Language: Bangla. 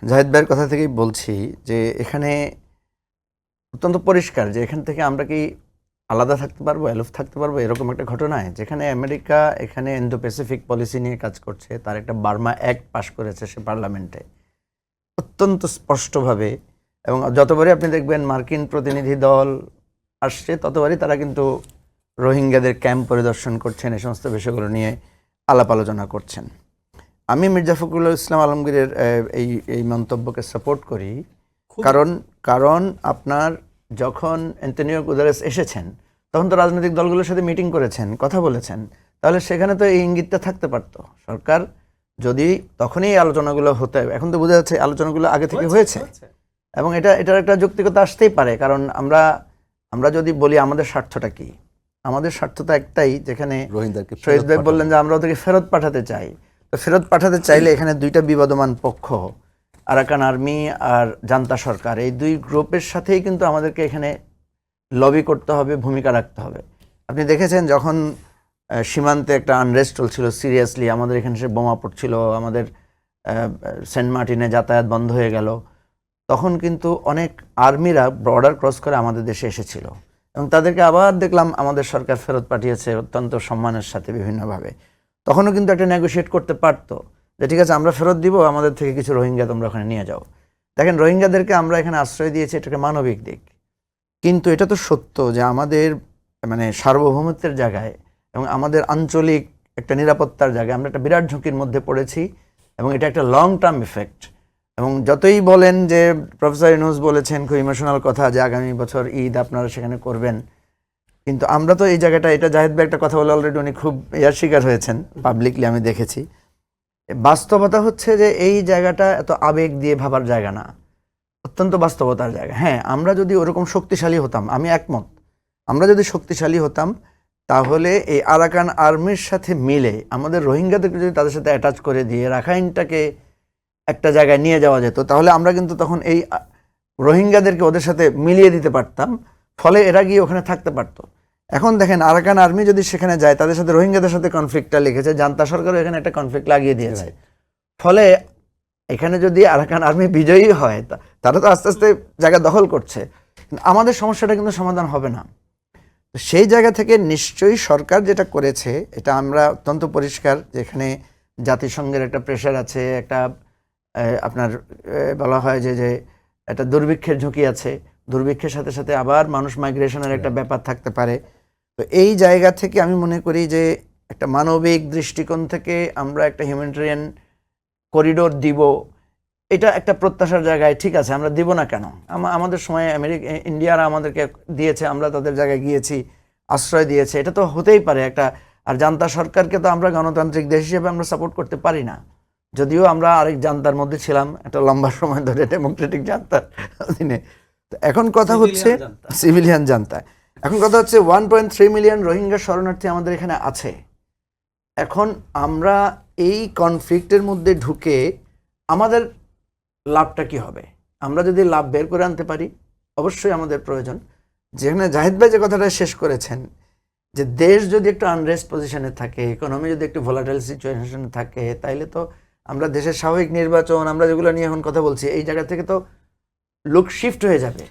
জাহিদ ভাইয়ের কথা থেকেই বলছি যে এখানে অত্যন্ত পরিষ্কার যে এখান থেকে আমরা কি আলাদা থাকতে পারবো, এলফ থাকতে পারবো, এরকম একটা ঘটনায় যেখানে আমেরিকা এখানে ইন্দো প্যাসিফিক পলিসি নিয়ে কাজ করছে, তার একটা বার্মা অ্যাক্ট পাশ করেছে সে পার্লামেন্টে অত্যন্ত স্পষ্টভাবে। এবং যতবারই আপনি দেখবেন মার্কিন প্রতিনিধি দল আসছে ততবারই তারা কিন্তু রোহিঙ্গাদের ক্যাম্প পরিদর্শন করছেন, এই সমস্ত বিষয়গুলো নিয়ে আলাপ আলোচনা করছেন। আমি মির্জা ফখরুল ইসলাম আলমগীরের এই এই মন্তব্যকে সাপোর্ট করি। কারণ আপনার যখন অ্যান্টনিও গুতেরেস এসেছেন তখন তো রাজনৈতিক দলগুলোর সাথে মিটিং করেছেন, কথা বলেছেন, তাহলে সেখানে তো এই ইঙ্গিতটা থাকতে পারতো। সরকার যদি তখনই এই আলোচনাগুলো হতে, এখন তো বোঝা যাচ্ছে আলোচনাগুলো আগে থেকে হয়েছে এবং এটার একটা যৌক্তিকতা আসতেই পারে। কারণ আমরা যদি বলি আমাদের স্বার্থটা কি, আমাদের স্বার্থ তো একটাই, যেখানে শহীদ ভাই বললেন যে আমরা ওদেরকে ফেরত পাঠাতে চাই। তো ফেরত পাঠাতে চাইলে এখানে দুইটা বিবাদমান পক্ষ, আরাকান আর্মি আর জান্তা সরকার, এই দুই গ্রুপের সাথেই কিন্তু আমাদেরকে এখানে লবি করতে হবে, ভূমিকা রাখতে হবে। আপনি দেখেছেন যখন সীমান্তে একটা আনরেস্ট চলছিল, সিরিয়াসলি আমাদের এখানে সে বোমা পড়ছিল, আমাদের সেন্ট মার্টিনে যাতায়াত বন্ধ হয়ে গেল, তখন কিন্তু অনেক আর্মিরা বর্ডার ক্রস করে আমাদের দেশে এসেছিল এবং তাদেরকে আবার দেখলাম আমাদের সরকার ফেরত পাঠিয়েছে অত্যন্ত সম্মানের সাথে বিভিন্নভাবে। তখনও কিন্তু একটা নেগোশিয়েট করতে পারতো যে ঠিক আছে আমরা ফেরত দিব, আমাদের থেকে কিছু রোহিঙ্গা তোমরা ওখানে নিয়ে যাও। দেখেন রোহিঙ্গাদেরকে আমরা এখানে আশ্রয় দিয়েছি, এটাকে মানবিক দিক, কিন্তু এটা তো সত্য যে আমাদের মানে সার্বভৌমত্বের জায়গায় এবং আমাদের আঞ্চলিক একটা নিরাপত্তার জায়গায় আমরা একটা বিরাট ঝুঁকির মধ্যে পড়েছি এবং এটা একটা লং টার্ম ইফেক্ট। এবং যতই বলেন যে প্রফেসর ইউনূস বলেছেন খুব ইমোশনাল কথা যে আগামী বছর ঈদ আপনারা সেখানে করবেন, কিন্তু আমরা তো এই জায়গাটা, এটা জাহিদ ভাই একটা কথা বলে অলরেডি উনি খুব শিকার হয়েছেন পাবলিকলি, আমি দেখেছি। বাস্তবতা হচ্ছে যে এই জায়গাটা এত আবেগ দিয়ে ভাবার জায়গা না, অত্যন্ত বাস্তবতার জায়গা। হ্যাঁ, আমরা যদি ওরকম শক্তিশালী হতাম, আমি একমত, আমরা যদি শক্তিশালী হতাম তাহলে এই আরাকান আর্মির সাথে মিলে আমাদের রোহিঙ্গাদেরকে যদি তাদের সাথে অ্যাটাচ করে দিয়ে রাখাইনটাকে একটা জায়গায় নিয়ে যাওয়া যেত, তাহলে আমরা কিন্তু তখন এই রোহিঙ্গাদেরকে ওদের সাথে মিলিয়ে দিতে পারতাম, ফলে এরা গিয়ে ওখানে থাকতে পারতো। এখন দেখেন আরাকান আর্মি যদি সেখানে যায়, তাদের সাথে রোহিঙ্গাদের সাথে কনফ্লিক্টটা লিখেছে, জান্তা সরকারও এখানে একটা কনফ্লিক্ট লাগিয়ে দিয়েছে। ফলে এখানে যদি আরাকান আর্মি বিজয়ী হয়, তারা তো আস্তে আস্তে জায়গা দখল করছে, আমাদের সমস্যাটা কিন্তু সমাধান হবে না। সেই জায়গা থেকে নিশ্চয়ই সরকার যেটা করেছে এটা আমরা অত্যন্ত পরিষ্কার, যেখানে জাতিসংঘের একটা প্রেশার আছে, একটা আপনার বলা হয় যে একটা দুর্ভিক্ষের ঝুঁকি আছে, দুর্ভিক্ষের সাথে সাথে আবার মানুষ মাইগ্রেশনের একটা ব্যাপার থাকতে পারে। তো এই জায়গা থেকে আমি মনে করি যে একটা মানবিক দৃষ্টিকোণ থেকে আমরা একটা হিউম্যানিটেরিয়ান করিডোর দিব, এটা একটা প্রত্যাশার জায়গায় ঠিক আছে, আমরা দিব না কেন? আমাদের সময় ইন্ডিয়ারা আমাদেরকে দিয়েছে, আমরা তাদের জায়গায় গিয়েছি, আশ্রয় দিয়েছে, এটা তো হতেই পারে একটা। আর জান্তা সরকারকে তো আমরা গণতান্ত্রিক দেশ হিসেবে আমরা সাপোর্ট করতে পারি না, যদিও আমরা আরেক জান্তার মধ্যে ছিলাম একটা লম্বা সময় ধরে, ডেমোক্রেটিক জান্তার অধীনে। তো এখন কথা হচ্ছে সিভিলিয়ান জান্তা, এখন কথা হচ্ছে 1.3 মিলিয়ন রোহিঙ্গা শরণার্থী আমাদের এখানে আছে। এখন আমরা এই কনফ্লিক্টের মধ্যে ঢুকে আমাদের লাভটা কি হবে? আমরা যদি লাভ বের করে আনতে পারি, অবশ্যই আমাদের প্রয়োজন। যেখানে জাহিদ ভাই যে কথাটা শেষ করেছেন যে দেশ যদি একটু আনরেস্ট পজিশনে থাকে, ইকোনমি যদি একটু ভোলাটাইল সিচুয়েশনে থাকে, তাইলে তো আমরা দেশের স্বাভাবিক নির্বাচন, আমরা যেগুলো নিয়ে এখন কথা বলছি, এই জায়গা থেকে তো লুক শিফট হয়ে যাবে।